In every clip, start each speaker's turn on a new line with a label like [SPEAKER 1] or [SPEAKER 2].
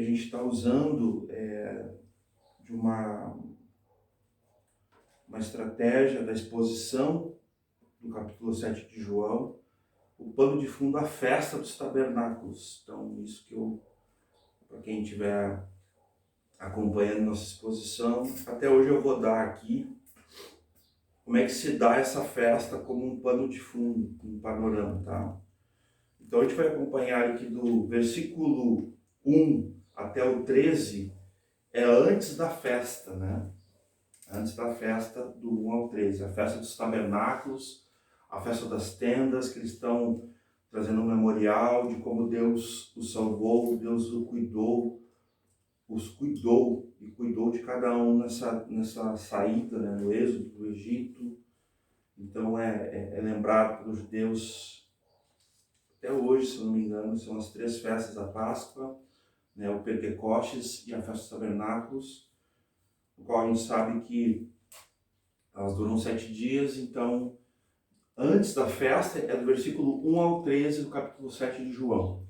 [SPEAKER 1] a gente está usando de uma estratégia da exposição do capítulo 7 de João, o pano de fundo, a festa dos tabernáculos. Então, isso que para quem estiver acompanhando nossa exposição, até hoje eu vou dar aqui como é que se dá essa festa como um pano de fundo, um panorama, tá? Então a gente vai acompanhar aqui do versículo 1 até o 13, é antes da festa, né? Antes da festa do 1 ao 13, a festa dos tabernáculos, a festa das tendas, que eles estão trazendo um memorial de como Deus os salvou, Deus os cuidou e cuidou de cada um nessa saída, né, no êxodo do Egito. Então é lembrado pelos judeus até hoje, se eu não me engano, são as 3 festas da Páscoa, né, o Pentecostes e a festa dos tabernáculos, no qual a gente sabe que elas duram 7 dias, então antes da festa é do versículo 1 ao 13 do capítulo 7 de João.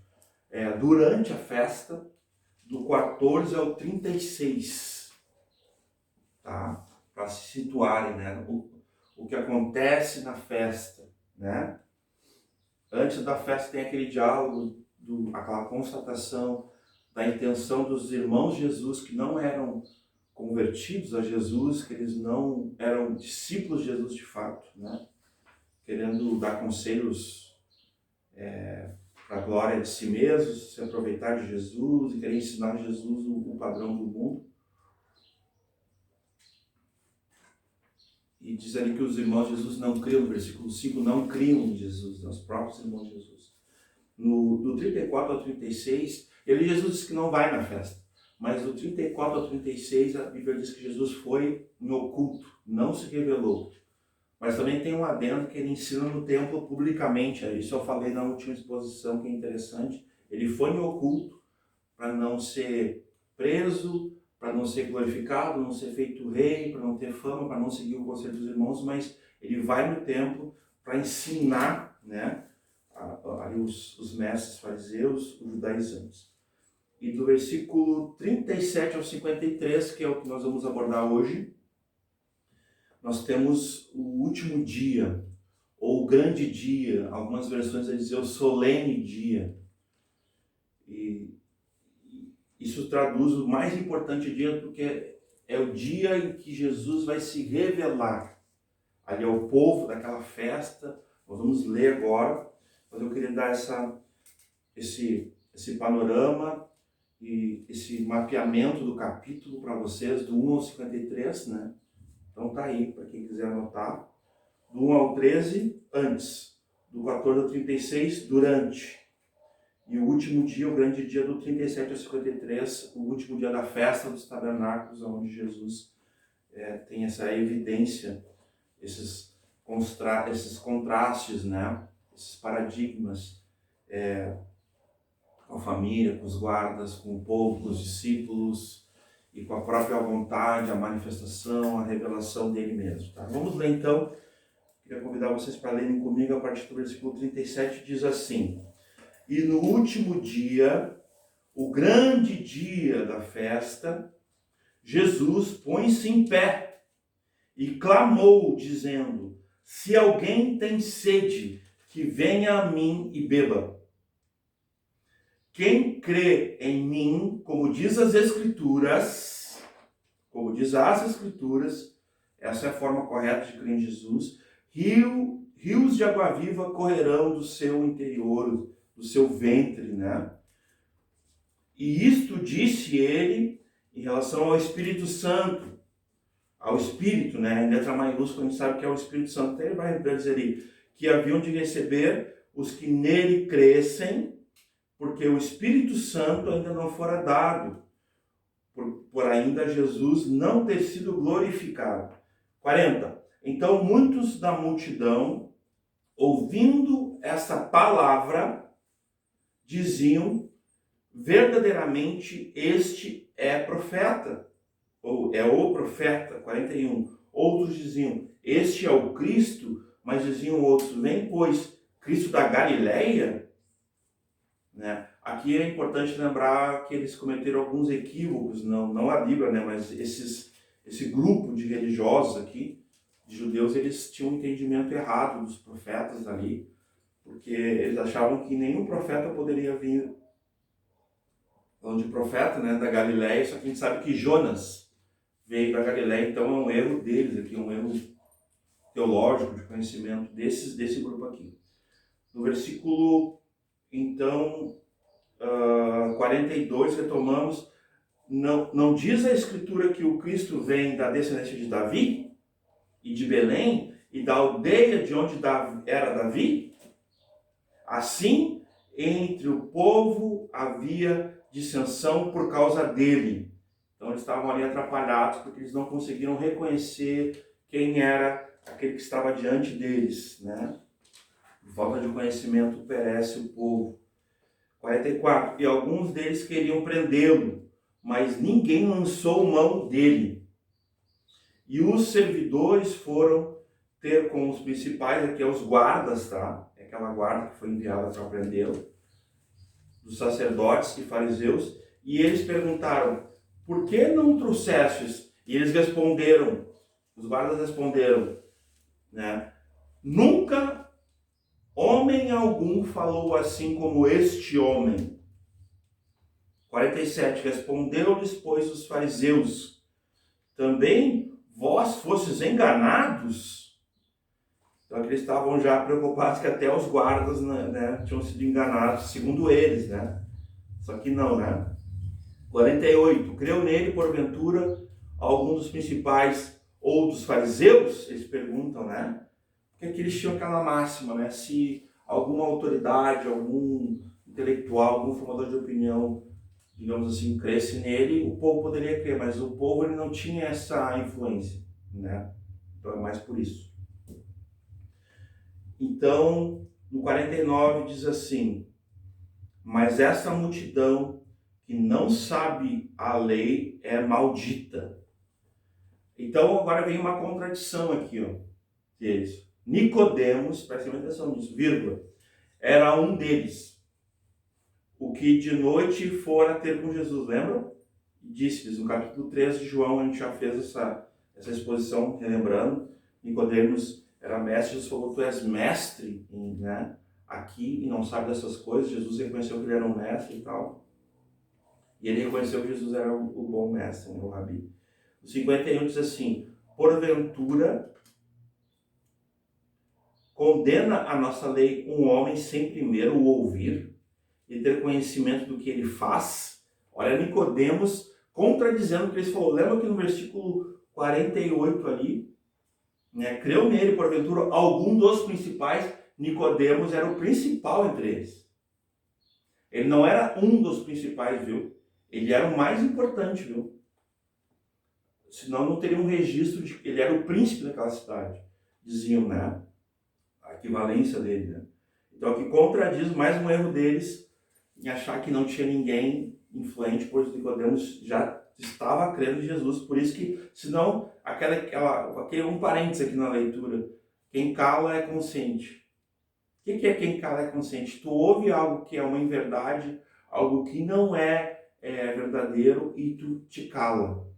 [SPEAKER 1] Durante a festa, do 14 ao 36, tá? Para se situarem, né? O que acontece na festa, né? Antes da festa tem aquele diálogo, aquela constatação da intenção dos irmãos de Jesus que não eram convertidos a Jesus, que eles não eram discípulos de Jesus de fato, né? Querendo dar conselhos para a glória de si mesmos, se aproveitar de Jesus e querer ensinar Jesus o padrão do mundo. E diz ali que os irmãos de Jesus não criam, no versículo 5, não criam em Jesus, os próprios irmãos de Jesus. Do 34 ao 36, Jesus diz que não vai na festa, mas do 34 ao 36 a Bíblia diz que Jesus foi em oculto, não se revelou. Mas também tem um adendo que ele ensina no templo publicamente. Isso eu falei na última exposição, que é interessante. Ele foi em oculto para não ser preso, para não ser glorificado, não ser feito rei, para não ter fama, para não seguir o conselho dos irmãos, mas ele vai no templo para ensinar, né, os mestres fariseus, os judaizantes. E do versículo 37 ao 53, que é o que nós vamos abordar hoje, nós temos o último dia, ou o grande dia, algumas versões a dizer o solene dia. E isso traduz o mais importante dia, porque é o dia em que Jesus vai se revelar ali ao povo daquela festa. Nós vamos ler agora, mas eu queria dar esse panorama e esse mapeamento do capítulo para vocês, do 1 ao 53, né? Então tá aí, para quem quiser anotar. Do 1 ao 13, antes. Do 14 ao 36, durante. E o último dia, o grande dia, do 37 ao 53, o último dia da festa dos tabernáculos, onde Jesus tem essa evidência, esses contrastes, né? Esses paradigmas com a família, com os guardas, com o povo, com os discípulos, e com a própria vontade, a manifestação, a revelação dele mesmo. Tá? Vamos ler então. Queria convidar vocês para lerem comigo a partir do versículo 37, diz assim: E no último dia, o grande dia da festa, Jesus põe-se em pé e clamou, dizendo: Se alguém tem sede, que venha a mim e beba. Quem crê em mim, como diz as Escrituras, essa é a forma correta de crer em Jesus, rios de água viva correrão do seu interior, do seu ventre, né? E isto disse ele em relação ao Espírito Santo, ao Espírito, né? Em letra maiúscula, a gente sabe que é o Espírito Santo. Então ele vai dizer ali que haviam de receber os que nele crescem, porque o Espírito Santo ainda não fora dado, por ainda Jesus não ter sido glorificado. 40. Então muitos da multidão, ouvindo essa palavra, diziam: verdadeiramente este é profeta, ou é o profeta. 41. Outros diziam: este é o Cristo, mas diziam outros: vem, pois, Cristo da Galileia? Né? aqui é importante lembrar que eles cometeram alguns equívocos, não a Bíblia, né, mas esse grupo de religiosos aqui, de judeus, eles tinham um entendimento errado dos profetas ali, porque eles achavam que nenhum profeta poderia vir, falando de profeta, né, da Galileia, só que a gente sabe que Jonas veio da Galileia, então é um erro deles aqui, um erro teológico, de conhecimento desse grupo aqui. No versículo, então, 42, retomamos, não diz a Escritura que o Cristo vem da descendência de Davi e de Belém e da aldeia de onde era Davi? Assim, entre o povo havia dissensão por causa dele. Então eles estavam ali atrapalhados porque eles não conseguiram reconhecer quem era aquele que estava diante deles, né? Por falta de conhecimento perece o povo. 44. E alguns deles queriam prendê-lo, mas ninguém lançou mão dele. E os servidores foram ter com os principais, aqui é os guardas, tá? É aquela guarda que foi enviada para prendê-lo, dos sacerdotes e fariseus, e eles perguntaram, por que não trouxestes? E eles responderam, os guardas responderam, né? Nunca homem algum falou assim como este homem. 47. Respondeu-lhes, pois, os fariseus, também vós fostes enganados? Então eles estavam já preocupados que até os guardas, né, tinham sido enganados, segundo eles, né? Só que não, né? 48. Creu nele, porventura, algum dos principais ou dos fariseus? Eles perguntam, né? Porque aqui eles tinham aquela máxima, né? Se alguma autoridade, algum intelectual, algum formador de opinião, digamos assim, cresce nele, o povo poderia crer, mas o povo ele não tinha essa influência, né? Então é mais por isso. Então, no 49 diz assim, mas essa multidão que não sabe a lei é maldita. Então agora vem uma contradição aqui, ó, deles. Nicodemos, preste atenção nisso, vírgula, era um deles, o que de noite fora ter com Jesus, lembram? Disse-lhes, no capítulo 3 de João, a gente já fez essa exposição, relembrando, Nicodemos era mestre, Jesus falou, tu és mestre, né, aqui, e não sabe dessas coisas. Jesus reconheceu que ele era um mestre e tal, e ele reconheceu que Jesus era o bom mestre, né, o rabi. O 51 diz assim, porventura condena a nossa lei um homem sem primeiro o ouvir e ter conhecimento do que ele faz? Olha, Nicodemos contradizendo o que ele falou. Lembra que no versículo 48 ali, né, creu nele, porventura, algum dos principais. Nicodemos era o principal entre eles. Ele não era um dos principais, viu? Ele era o mais importante, viu? Senão não teria um registro de que ele era o príncipe daquela cidade. Diziam, né? A equivalência dele, né? Então aqui contradiz mais um erro deles em achar que não tinha ninguém influente, pois Nicodemos já estava crendo em Jesus. Por isso que, senão, aquele um parênteses aqui na leitura, quem cala é consciente. O que é quem cala é consciente? Tu ouve algo que é uma inverdade, algo que não é verdadeiro e tu te cala.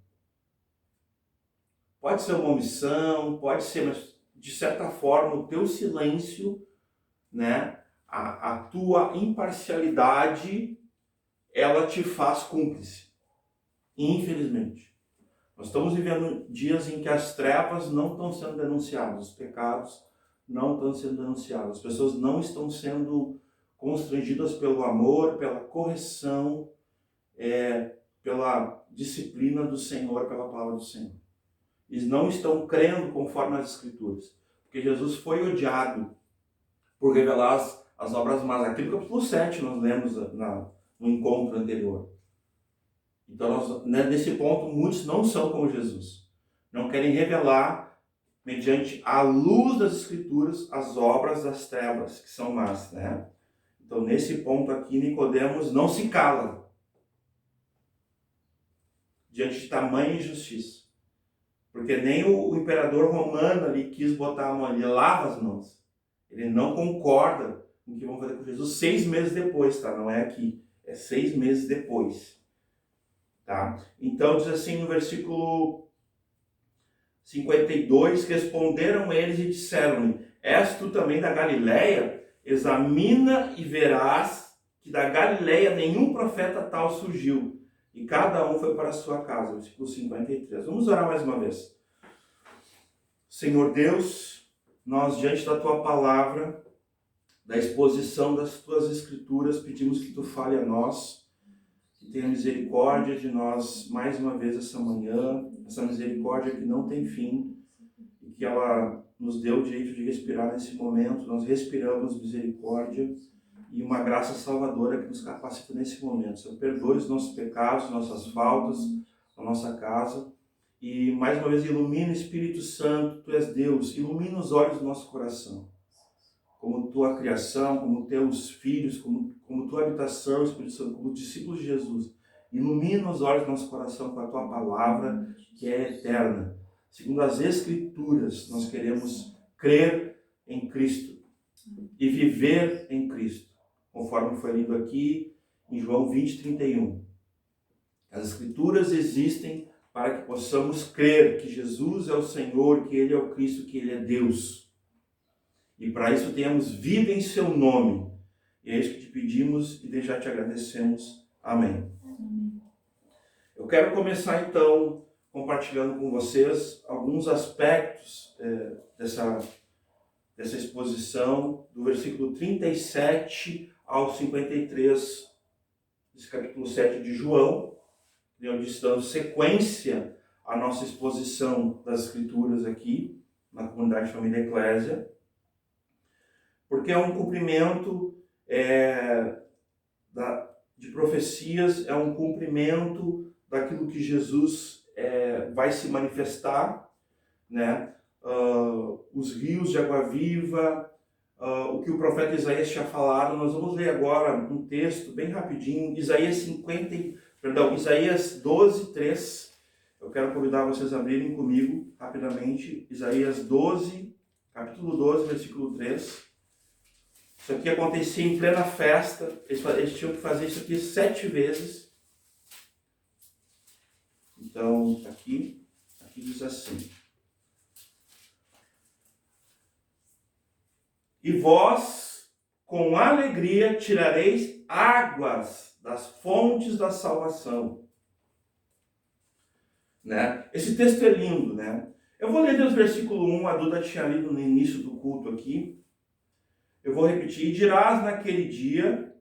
[SPEAKER 1] Pode ser uma omissão, pode ser, mas de certa forma o teu silêncio, né, a tua imparcialidade, ela te faz cúmplice. Infelizmente. Nós estamos vivendo dias em que as trevas não estão sendo denunciadas, os pecados não estão sendo denunciados, as pessoas não estão sendo constrangidas pelo amor, pela correção, pela disciplina do Senhor, pela palavra do Senhor. Eles não estão crendo conforme as Escrituras, porque Jesus foi odiado por revelar as obras más. Aqui no capítulo 7 nós lemos no encontro anterior. Então, nesse ponto, muitos não são como Jesus. Não querem revelar, mediante a luz das Escrituras, as obras das trevas, que são más, né? Então, nesse ponto aqui, Nicodemos não se cala diante de tamanha injustiça. Porque nem o imperador romano ali quis botar a mão ali, lava as mãos. Ele não concorda com o que vão fazer com Jesus 6 meses depois, tá? Não é aqui. é 6 meses depois. Tá? Então diz assim no versículo 52, responderam eles e disseram-lhe, és tu também da Galileia? Examina e verás que da Galileia nenhum profeta tal surgiu. E cada um foi para a sua casa. Versículo 53. Vamos orar mais uma vez. Senhor Deus, nós diante da tua palavra, da exposição das tuas escrituras, pedimos que tu fale a nós, que tenha misericórdia de nós mais uma vez essa manhã, essa misericórdia que não tem fim, e que ela nos deu o direito de respirar nesse momento. Nós respiramos misericórdia e uma graça salvadora que nos capacita nesse momento. Senhor, perdoe os nossos pecados, nossas faltas, a nossa casa, e mais uma vez ilumina o Espírito Santo, tu és Deus, ilumina os olhos do nosso coração, como tua criação, como teus filhos, como tua habitação, Espírito Santo, como discípulos de Jesus. Ilumina os olhos do nosso coração com a tua palavra, que é eterna. Segundo as Escrituras, nós queremos crer em Cristo e viver em Cristo, conforme foi lido aqui em João 20:31. As Escrituras existem para que possamos crer que Jesus é o Senhor, que Ele é o Cristo, que Ele é Deus. E para isso tenhamos vida em seu nome. E é isso que te pedimos e já te agradecemos. Amém. Eu quero começar então compartilhando com vocês alguns aspectos dessa exposição do versículo 37 ao 53 desse capítulo 7 de João, onde estamos sequência à nossa exposição das Escrituras aqui na comunidade Família Eclésia, porque é um cumprimento de profecias, é um cumprimento daquilo que Jesus vai se manifestar, né? Os rios de água viva, o que o profeta Isaías tinha falado. Nós vamos ler agora um texto bem rapidinho, Isaías 12:3. Eu quero convidar vocês a abrirem comigo rapidamente, Isaías 12, capítulo 12, versículo 3. Isso aqui acontecia em plena festa, eles tinham que fazer isso aqui 7 vezes. Então, aqui diz assim: e vós, com alegria, tirareis águas das fontes da salvação. Né? Esse texto é lindo, né? Eu vou ler do versículo 1, a Duda tinha lido no início do culto aqui. Eu vou repetir: e dirás naquele dia,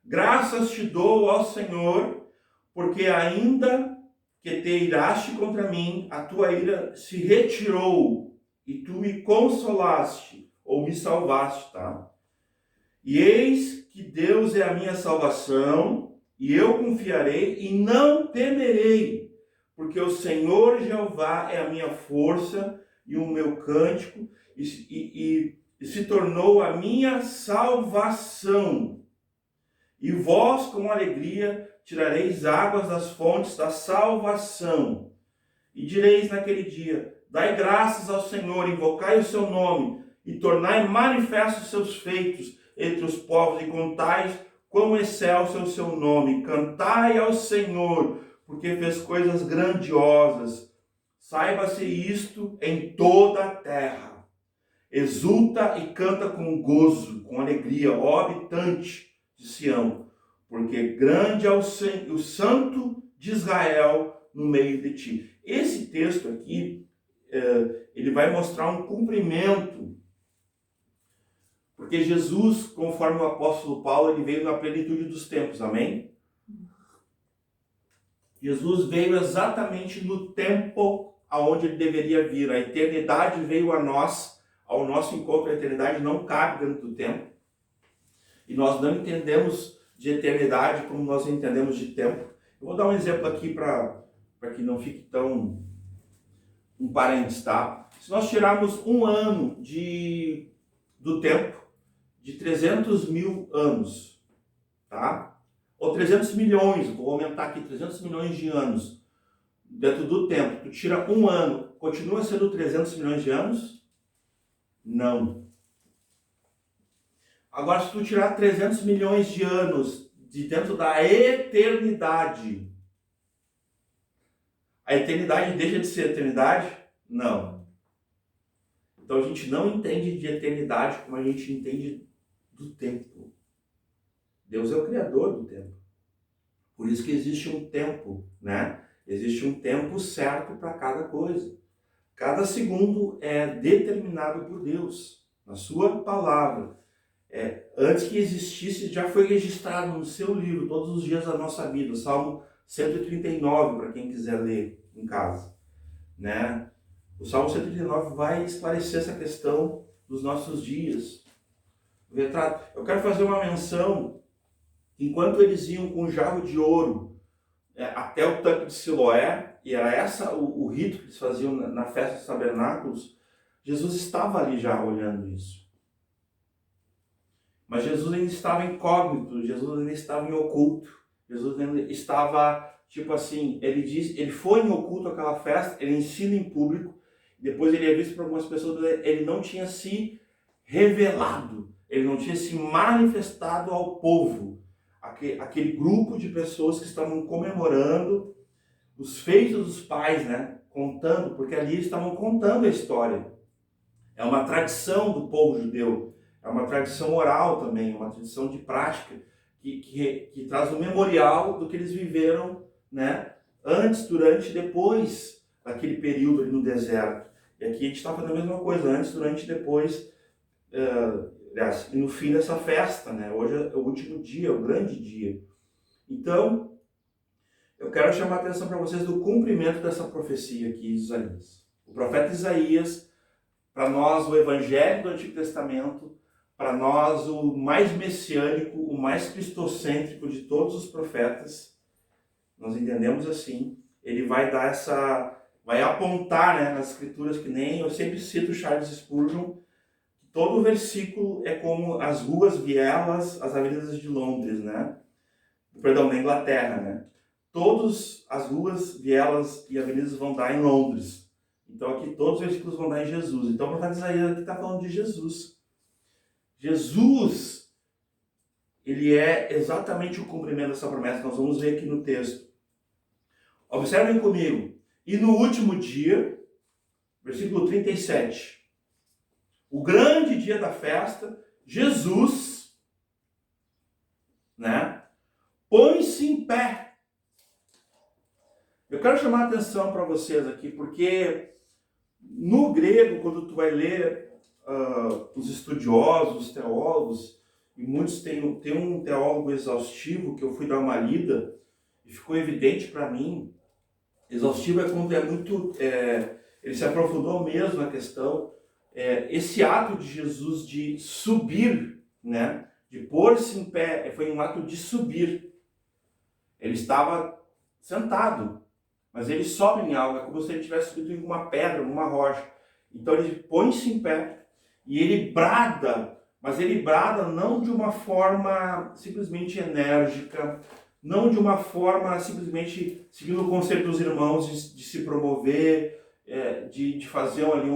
[SPEAKER 1] graças te dou ao Senhor, porque ainda que te iraste contra mim, a tua ira se retirou, e tu me consolaste, ou me salvaste, tá? E eis que Deus é a minha salvação, e eu confiarei e não temerei, porque o Senhor Jeová é a minha força e o meu cântico, e se tornou a minha salvação. E vós, com alegria, tirareis águas das fontes da salvação. E direis naquele dia: dai graças ao Senhor, invocai o seu nome, e tornai manifestos os seus feitos entre os povos, e contais quão excelso é o seu nome. Cantai ao Senhor, porque fez coisas grandiosas. Saiba-se isto em toda a terra. Exulta e canta com gozo, com alegria, ó habitante de Sião, porque grande é o Santo de Israel no meio de ti. Esse texto aqui, ele vai mostrar um cumprimento, porque Jesus, conforme o apóstolo Paulo, ele veio na plenitude dos tempos, amém? Jesus veio exatamente no tempo aonde ele deveria vir. A eternidade veio a nós, ao nosso encontro. A eternidade não cabe dentro do tempo. E nós não entendemos de eternidade como nós entendemos de tempo. Eu vou dar um exemplo aqui para que não fique tão um parênteses, tá? Se nós tirarmos um ano do tempo, de 300 mil anos, tá? Ou 300 milhões, vou aumentar aqui, 300 milhões de anos dentro do tempo, tu tira um ano, continua sendo 300 milhões de anos? Não. Agora, se tu tirar 300 milhões de anos de dentro da eternidade. A eternidade deixa de ser eternidade? Não. Então a gente não entende de eternidade como a gente entende do tempo. Deus é o criador do tempo. Por isso que existe um tempo, né? Existe um tempo certo para cada coisa. Cada segundo é determinado por Deus, na sua palavra. Antes que existisse, já foi registrado no seu livro, todos os dias da nossa vida. Salmo 139, para quem quiser ler em casa, né? O Salmo 139 vai esclarecer essa questão dos nossos dias. O retrato. Eu quero fazer uma menção, enquanto eles iam com o jarro de ouro até o tanque de Siloé, e era essa o rito que eles faziam na festa dos tabernáculos, Jesus estava ali já olhando isso. Mas Jesus ainda estava incógnito, Jesus ainda estava em oculto, Jesus ainda estava, tipo assim, ele foi em oculto àquela festa, ele ensina em público, depois ele é visto por algumas pessoas, ele não tinha se revelado, ele não tinha se manifestado ao povo, aquele grupo de pessoas que estavam comemorando os feitos dos pais, né? Contando, porque ali eles estavam contando a história. É uma tradição do povo judeu, é uma tradição oral também, uma tradição de prática, que traz o memorial do que eles viveram, né? Antes, durante e depois daquele período ali no deserto. E aqui a gente está fazendo a mesma coisa, antes, durante e depois, e no fim dessa festa, né? Hoje é o último dia, o grande dia. Então, eu quero chamar a atenção para vocês do cumprimento dessa profecia aqui de Isaías. O profeta Isaías, para nós o evangelho do Antigo Testamento, para nós o mais messiânico, o mais cristocêntrico de todos os profetas, nós entendemos assim, ele vai dar vai apontar, né, nas escrituras, que nem eu sempre cito Charles Spurgeon, que todo versículo é como as ruas, vielas, as avenidas de Londres, né? Perdão, na Inglaterra, né? Todas as ruas, vielas e avenidas vão dar em Londres. Então aqui todos os versículos vão dar em Jesus. Então o profeta Isaías aqui está falando de Jesus. Jesus, ele é exatamente o cumprimento dessa promessa. Nós vamos ver aqui no texto. Observem comigo. E no último dia, versículo 37, o grande dia da festa, Jesus, né, põe-se em pé. Eu quero chamar a atenção para vocês aqui, porque no grego, quando tu vai ler os estudiosos, os teólogos, e muitos tem um teólogo exaustivo que eu fui dar uma lida, e ficou evidente para mim. Exaustivo é quando ele se aprofundou mesmo na questão, esse ato de Jesus de subir, né, de pôr-se em pé, foi um ato de subir. Ele estava sentado, mas ele sobe em algo, é como se ele tivesse subido em uma pedra, numa rocha. Então ele põe-se em pé e ele brada, mas ele brada não de uma forma simplesmente enérgica, não de uma forma simplesmente seguindo o conselho dos irmãos de se promover, de fazer ali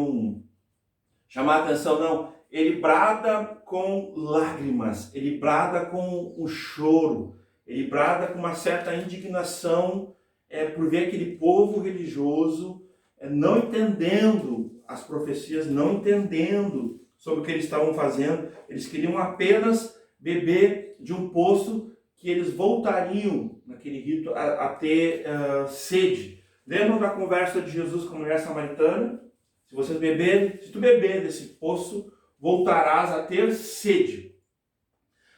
[SPEAKER 1] chamar a atenção, não. Ele brada com lágrimas, ele brada com o choro, ele brada com uma certa indignação por ver aquele povo religioso não entendendo as profecias, não entendendo sobre o que eles estavam fazendo. Eles queriam apenas beber de um poço que eles voltariam, naquele rito, a ter sede. Lembram da conversa de Jesus com a mulher samaritana? Se tu beber desse poço, voltarás a ter sede.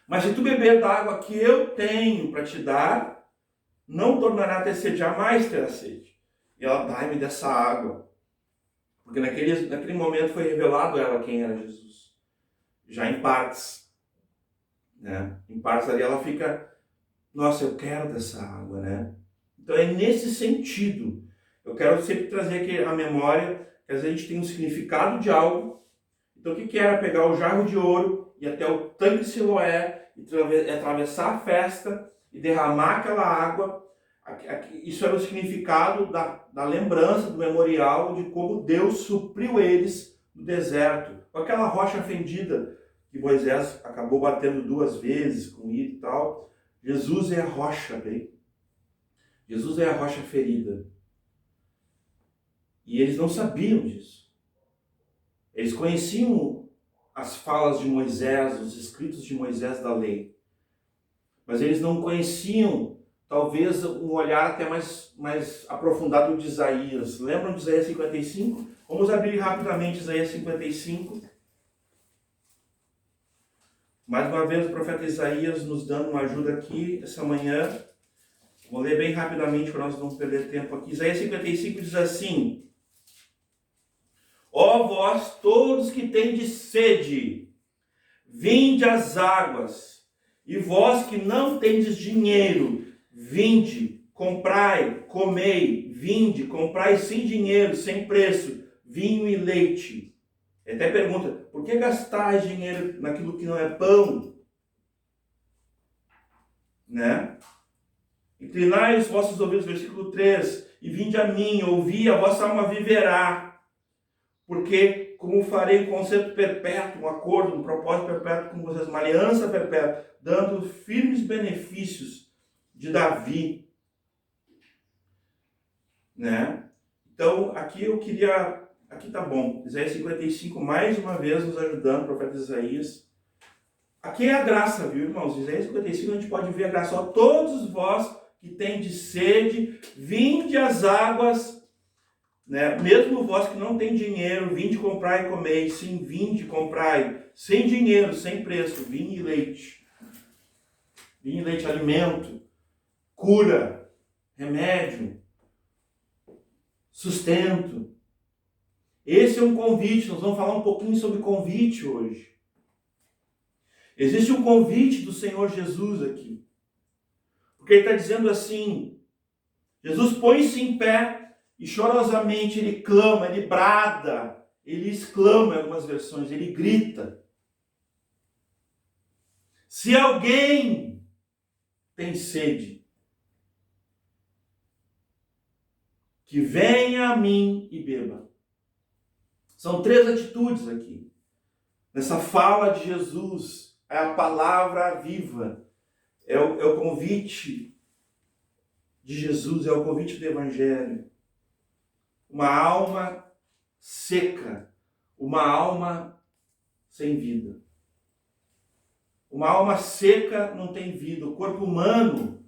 [SPEAKER 1] Mas se tu beber da água que eu tenho para te dar, não tornará a ter sede, jamais terá sede. E ela, dai-me dessa água. Porque naquele momento foi revelado a ela quem era Jesus. Já em partes. Né? Em partes ali ela fica, nossa, eu quero dessa água, né? Então é nesse sentido. Eu quero sempre trazer aqui a memória, que às vezes a gente tem um significado de algo. Então o que era pegar o jarro de ouro, ir até o tanque de Siloé, e atravessar a festa e derramar aquela água. Isso era o significado da lembrança, do memorial, de como Deus supriu eles no deserto. Com aquela rocha fendida que Moisés acabou batendo 2 vezes com ele e tal. Jesus é a rocha, bem. Jesus é a rocha ferida. E eles não sabiam disso. Eles conheciam as falas de Moisés, os escritos de Moisés da lei. Mas eles não conheciam, talvez, um olhar até mais aprofundado de Isaías. Lembram de Isaías 55? Vamos abrir rapidamente Isaías 55. Mais uma vez o profeta Isaías nos dando uma ajuda aqui essa manhã. Vou ler bem rapidamente para nós não perder tempo aqui. Isaías 55 diz assim: ó vós todos que tendes sede, vinde às águas, e vós que não tendes dinheiro, vinde, comprai, comei, vinde, comprai sem dinheiro, sem preço, vinho e leite. Até pergunta, por que gastais dinheiro naquilo que não é pão? Né? Inclinai os vossos ouvidos, versículo 3, e vinde a mim, ouvi, a vossa alma viverá. Porque como farei um concerto perpétuo, um acordo, um propósito perpétuo com vocês, uma aliança perpétua, dando firmes benefícios de Davi. Né? Então, aqui eu queria... Aqui tá bom. Isaías 55, mais uma vez, nos ajudando, o profeta Isaías. Aqui é a graça, viu, irmãos? Isaías 55, a gente pode ver a graça. Ó, todos vós que tendes sede, vinde às águas, né? Mesmo vós que não tem dinheiro, vinde comprar e comer. Sim, vinde comprar, sem dinheiro, sem preço, vinho e leite. Vinho e leite, alimento, cura, remédio, sustento. Esse é um convite, nós vamos falar um pouquinho sobre convite hoje. Existe um convite do Senhor Jesus aqui. Porque ele está dizendo assim, Jesus põe-se em pé e chorosamente ele clama, ele brada, ele exclama em algumas versões, ele grita. Se alguém tem sede, que venha a mim e beba. São três atitudes aqui. Nessa fala de Jesus, é a palavra viva, é o convite de Jesus, é o convite do Evangelho. Uma alma seca, uma alma sem vida. Uma alma seca não tem vida. O corpo humano,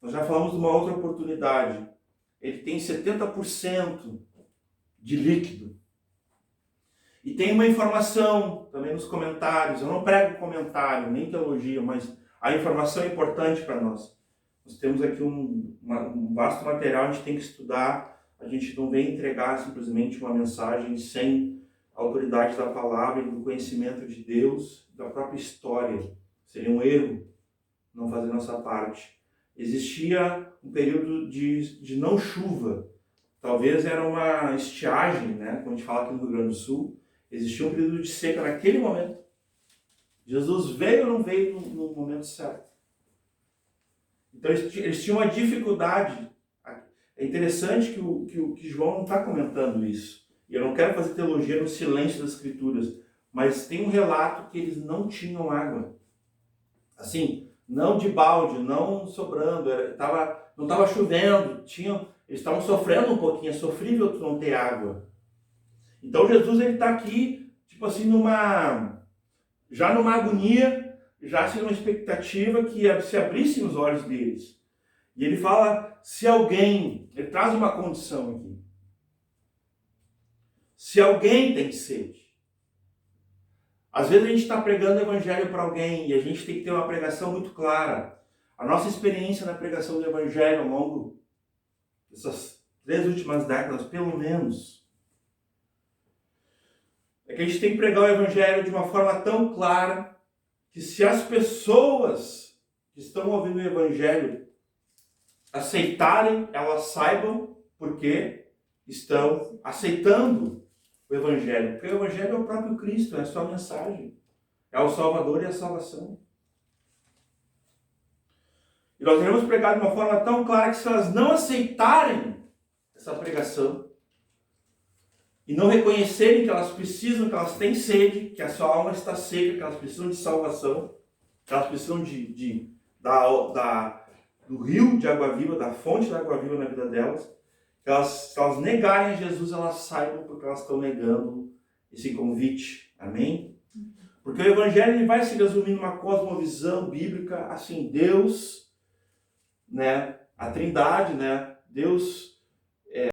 [SPEAKER 1] nós já falamos de uma outra oportunidade, ele tem 70% de líquido. E tem uma informação também nos comentários, eu não prego comentário, nem teologia, mas a informação é importante para nós. Nós temos aqui um vasto material, a gente tem que estudar, a gente não vem entregar simplesmente uma mensagem sem a autoridade da palavra e do conhecimento de Deus, da própria história. Seria um erro não fazer nossa parte. Existia um período de não chuva, talvez era uma estiagem, né? Como a gente fala aqui no Rio Grande do Sul. Existia um período de seca naquele momento. Jesus veio ou não veio no momento certo? Então eles tinham uma dificuldade. É interessante que João não está comentando isso. E eu não quero fazer teologia no silêncio das Escrituras. Mas tem um relato que eles não tinham água. Assim, não de balde, não sobrando. Não estava chovendo. Eles estavam sofrendo um pouquinho. É sofrível tu não ter água. Então Jesus está aqui, tipo assim, já numa agonia, já assim numa expectativa que se abrissem os olhos deles. E ele fala, ele traz uma condição aqui. Se alguém tem sede. Às vezes a gente está pregando o evangelho para alguém e a gente tem que ter uma pregação muito clara. A nossa experiência na pregação do evangelho ao longo dessas 3 últimas décadas, pelo menos, é que a gente tem que pregar o evangelho de uma forma tão clara que se as pessoas que estão ouvindo o evangelho aceitarem, elas saibam porque estão aceitando o evangelho. Porque o evangelho é o próprio Cristo, é a sua mensagem. É o Salvador e a salvação. E nós devemos pregar de uma forma tão clara que se elas não aceitarem essa pregação, e não reconhecerem que elas precisam, que elas têm sede, que a sua alma está seca, que elas precisam de salvação, que elas precisam de do rio de água viva, da fonte da água viva na vida delas, se elas negarem Jesus, elas saibam porque elas estão negando esse convite. Amém? Porque o Evangelho ele vai se resumir numa cosmovisão bíblica, assim, Deus, né, a Trindade, né, Deus